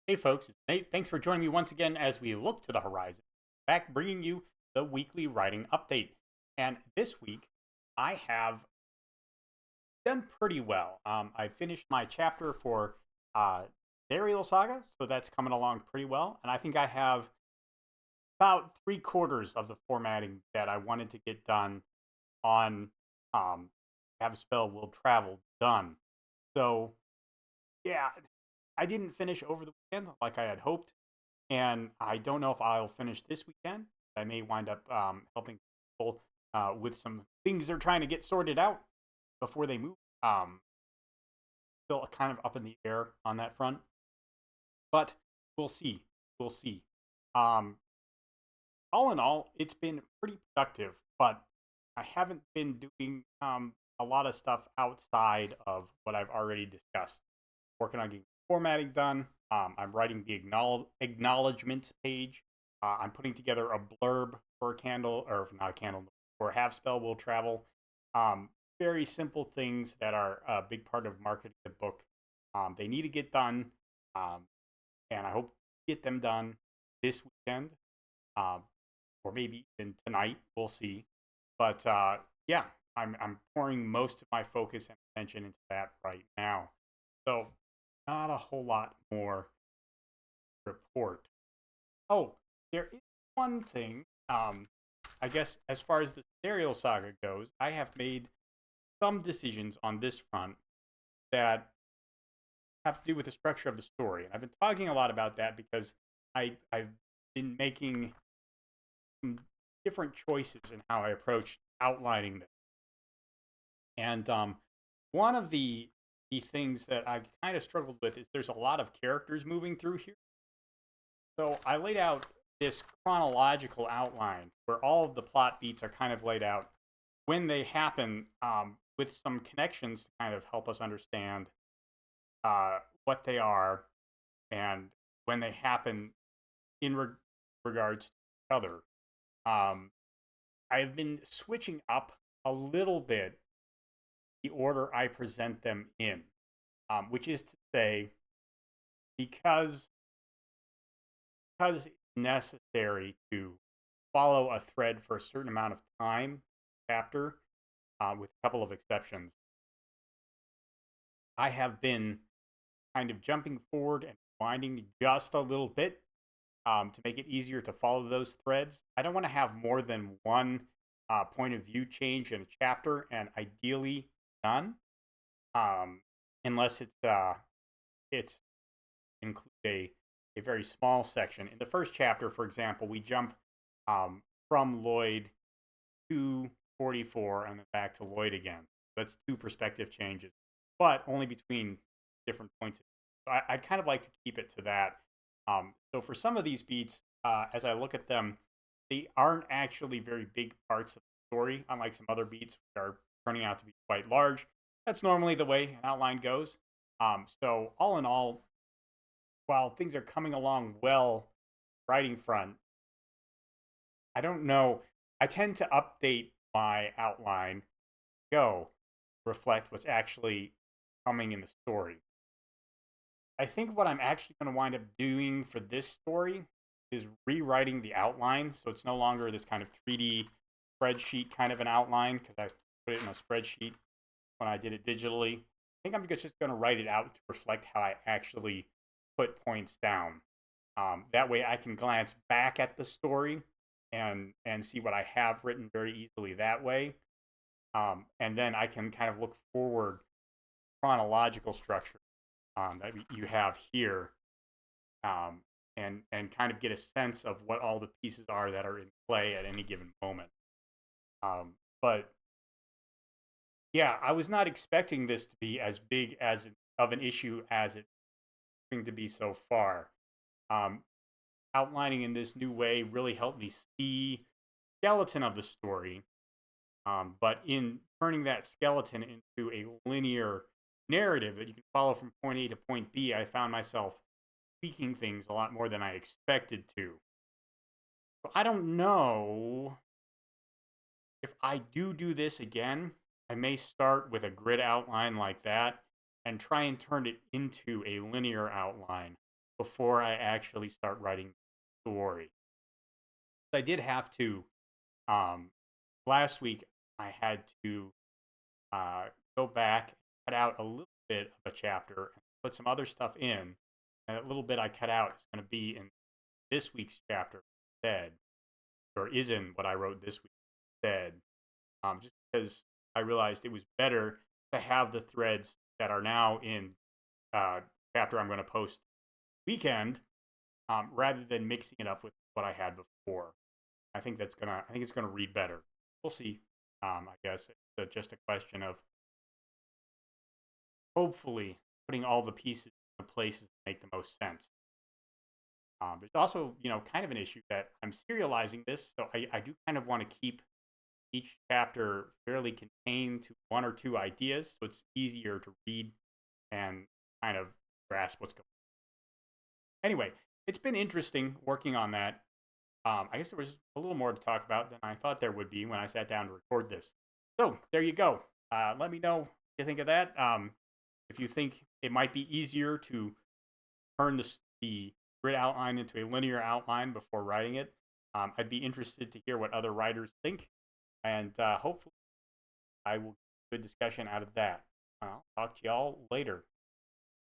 Hey folks, it's Nate. Thanks for joining me once again as we look to the horizon. Back bringing you the weekly writing update. And this week, I have done pretty well. I finished my chapter for uh, Serial Saga, so that's coming along pretty well. And I think I have about three quarters of the formatting that I wanted to get done on um, Have a Spell Will Travel done. So, yeah, I didn't finish over the weekend like I had hoped, and I don't know if I'll finish this weekend. I may wind up helping people with some things they're trying to get sorted out before they move. Still kind of up in the air on that front, but we'll see. We'll see. Um, all in all, it's been pretty productive, but I haven't been doing a lot of stuff outside of what I've already discussed. Working on getting formatting done. I'm writing the acknowledgments page. I'm putting together a blurb for a candle, or not a candle, for Have Spell Will Travel. Very simple things that are a big part of marketing the book. They need to get done, um, and I hope to get them done this weekend, um, or maybe even tonight. We'll see. But yeah, I'm pouring most of my focus and attention into that right now. So not a whole lot more to report. Oh, there is one thing. I guess as far as the Serial Saga goes, I have made some decisions on this front that have to do with the structure of the story. And I've been talking a lot about that because I've been making some different choices in how I approach outlining this. And one of the things that I kind of struggled with is there's a lot of characters moving through here. So I laid out this chronological outline where all of the plot beats are kind of laid out when they happen, with some connections to kind of help us understand what they are and when they happen in regards to each other. Um, I've been switching up a little bit the order I present them in, which is to say, because it's necessary to follow a thread for a certain amount of time, chapter, with a couple of exceptions. I have been kind of jumping forward and winding just a little bit, to make it easier to follow those threads. I don't want to have more than one point of view change in a chapter, and ideally none, um, unless it's include a very small section. In the first chapter, for example, we jump from Lloyd to 44 and then back to Lloyd again. That's two perspective changes, but only between different points. So I'd kind of like to keep it to that. So for some of these beats, as I look at them, they aren't actually very big parts of the story, unlike some other beats which are turning out to be quite large. That's normally the way an outline goes. So all in all, while things are coming along well, writing front, I don't know. I tend to update my outline, go reflect what's actually coming in the story. I think what I'm actually going to wind up doing for this story is rewriting the outline so it's no longer this kind of 3D spreadsheet kind of an outline because I put it in a spreadsheet when I did it digitally. I think I'm just going to write it out to reflect how I actually put points down. That way I can glance back at the story and see what I have written very easily that way. And then I can kind of look forward chronological structure that you have here, um, and kind of get a sense of what all the pieces are that are in play at any given moment. But yeah, I was not expecting this to be as big as of an issue as it's going to be so far. Um, Outlining in this new way really helped me see skeleton of the story, but in turning that skeleton into a linear narrative that you can follow from point A to point B, I found myself tweaking things a lot more than I expected to. So I don't know if I do this again. I may start with a grid outline like that and try and turn it into a linear outline. before I actually start writing the story. I did have to, um, last week, I had to uh, go back, cut out a little bit of a chapter, and put some other stuff in. And that little bit I cut out is going to be in this week's chapter instead, or is in what I wrote this week instead, just because I realized it was better to have the threads that are now in chapter I'm going to post weekend, rather than mixing it up with what I had before. I think it's gonna read better. We'll see. I guess it's just a question of hopefully putting all the pieces in places that make the most sense. There's also, kind of an issue that I'm serializing this, so I do kind of want to keep each chapter fairly contained to one or two ideas, so it's easier to read and kind of grasp what's going on. Anyway, it's been interesting working on that. I guess there was a little more to talk about than I thought there would be when I sat down to record this. So there you go. Let me know what you think of that. If you think it might be easier to turn the grid outline into a linear outline before writing it, I'd be interested to hear what other writers think, and hopefully I will get a good discussion out of that. I'll talk to y'all later.